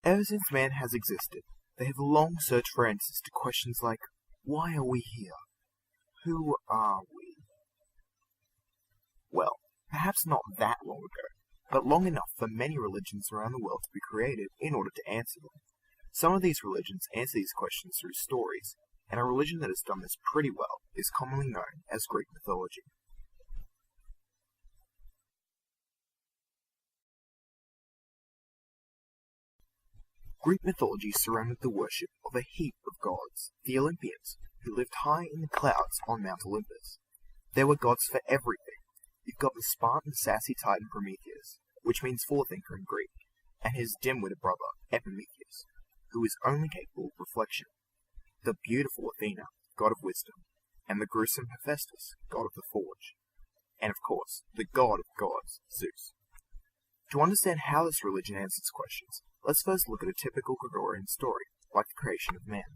Ever since man has existed, they have long searched for answers to questions like, why are we here? Who are we? Well, perhaps not that long ago, but long enough for many religions around the world to be created in order to answer them. Some of these religions answer these questions through stories, and a religion that has done this pretty well is commonly known as Greek mythology. Greek mythology surrounded the worship of a heap of gods, the Olympians, who lived high in the clouds on Mount Olympus. There were gods for everything. You've got the Spartan sassy titan Prometheus, which means forethinker in Greek, and his dim-witted brother, Epimetheus, who is only capable of reflection. The beautiful Athena, god of wisdom, and the gruesome Hephaestus, god of the forge. And of course, the god of gods, Zeus. To understand how this religion answers questions, let's first look at a typical Gregorian story, like the creation of man.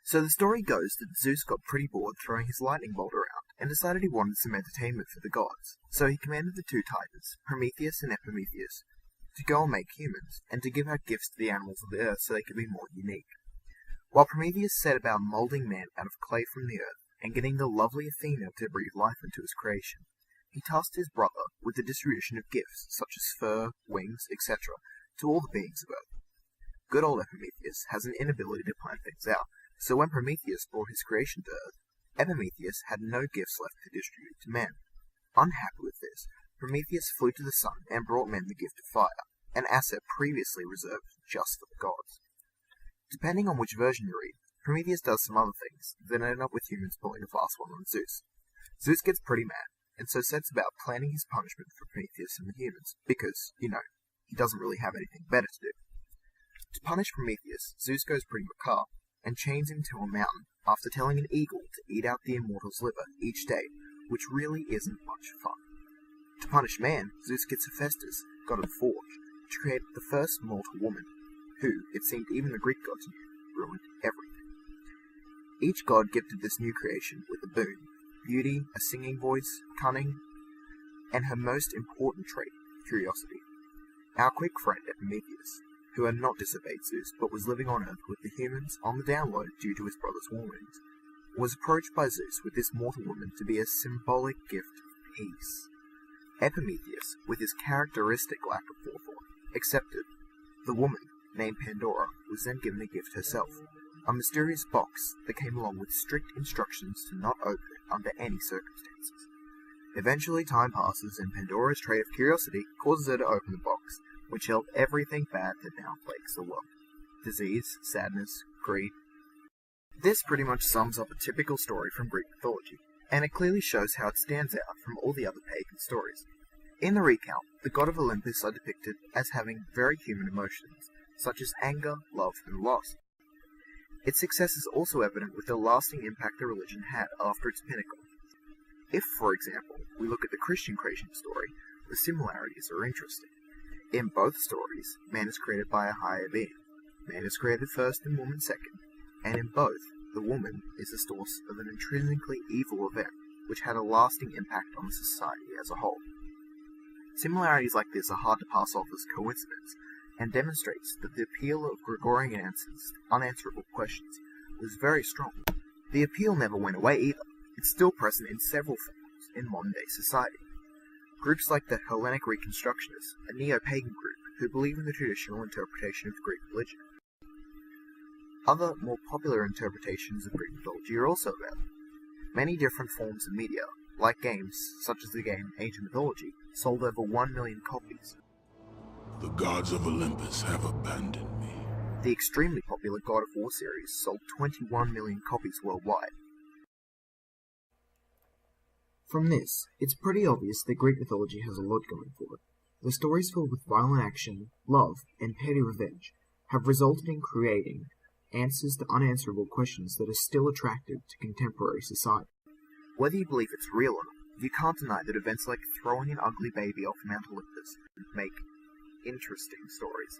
So the story goes that Zeus got pretty bored throwing his lightning bolt around, and decided he wanted some entertainment for the gods. So he commanded the two titans, Prometheus and Epimetheus, to go and make humans, and to give out gifts to the animals of the earth so they could be more unique. While Prometheus set about moulding man out of clay from the earth, and getting the lovely Athena to breathe life into his creation, he tasked his brother with the distribution of gifts, such as fur, wings, etc., to all the beings of Earth. Good old Epimetheus has an inability to plan things out, so when Prometheus brought his creation to Earth, Epimetheus had no gifts left to distribute to men. Unhappy with this, Prometheus flew to the sun and brought men the gift of fire, an asset previously reserved just for the gods. Depending on which version you read, Prometheus does some other things, then end up with humans pulling a fast one on Zeus. Zeus gets pretty mad, and so sets about planning his punishment for Prometheus and the humans, because, he doesn't really have anything better to do. To punish Prometheus, Zeus goes pretty macabre, and chains him to a mountain after telling an eagle to eat out the immortal's liver each day, which really isn't much fun. To punish man, Zeus gets Hephaestus, god of the forge, to create the first mortal woman, who, it seemed even the Greek gods knew, ruined everything. Each god gifted this new creation with a boon: beauty, a singing voice, cunning, and her most important trait, curiosity. Our quick friend Epimetheus, who had not disobeyed Zeus but was living on Earth with the humans on the down low due to his brother's warnings, was approached by Zeus with this mortal woman to be a symbolic gift of peace. Epimetheus, with his characteristic lack of forethought, accepted. The woman, named Pandora, was then given a gift herself, a mysterious box that came along with strict instructions to not open it under any circumstances. Eventually time passes and Pandora's trait of curiosity causes her to open the box, which held everything bad that now plagues the world. Disease, sadness, greed. This pretty much sums up a typical story from Greek mythology, and it clearly shows how it stands out from all the other pagan stories. In the recount, the god of Olympus are depicted as having very human emotions, such as anger, love, and loss. Its success is also evident with the lasting impact the religion had after its pinnacle. If, for example, we look at the Christian creation story, the similarities are interesting. In both stories, man is created by a higher being. Man is created first and woman second, and in both, the woman is the source of an intrinsically evil event, which had a lasting impact on the society as a whole. Similarities like this are hard to pass off as coincidence, and demonstrates that the appeal of Gregorian answers to unanswerable questions was very strong. The appeal never went away either. It's still present in several forms in modern-day society. Groups like the Hellenic Reconstructionists, a neo-pagan group who believe in the traditional interpretation of Greek religion. Other, more popular interpretations of Greek mythology are also available. Many different forms of media, like games such as the game Ancient Mythology, sold over 1 million copies. The gods of Olympus have abandoned me. The extremely popular God of War series sold 21 million copies worldwide. From this, it's pretty obvious that Greek mythology has a lot going for it. The stories filled with violent action, love, and petty revenge have resulted in creating answers to unanswerable questions that are still attractive to contemporary society. Whether you believe it's real or not, you can't deny that events like throwing an ugly baby off Mount Olympus make interesting stories.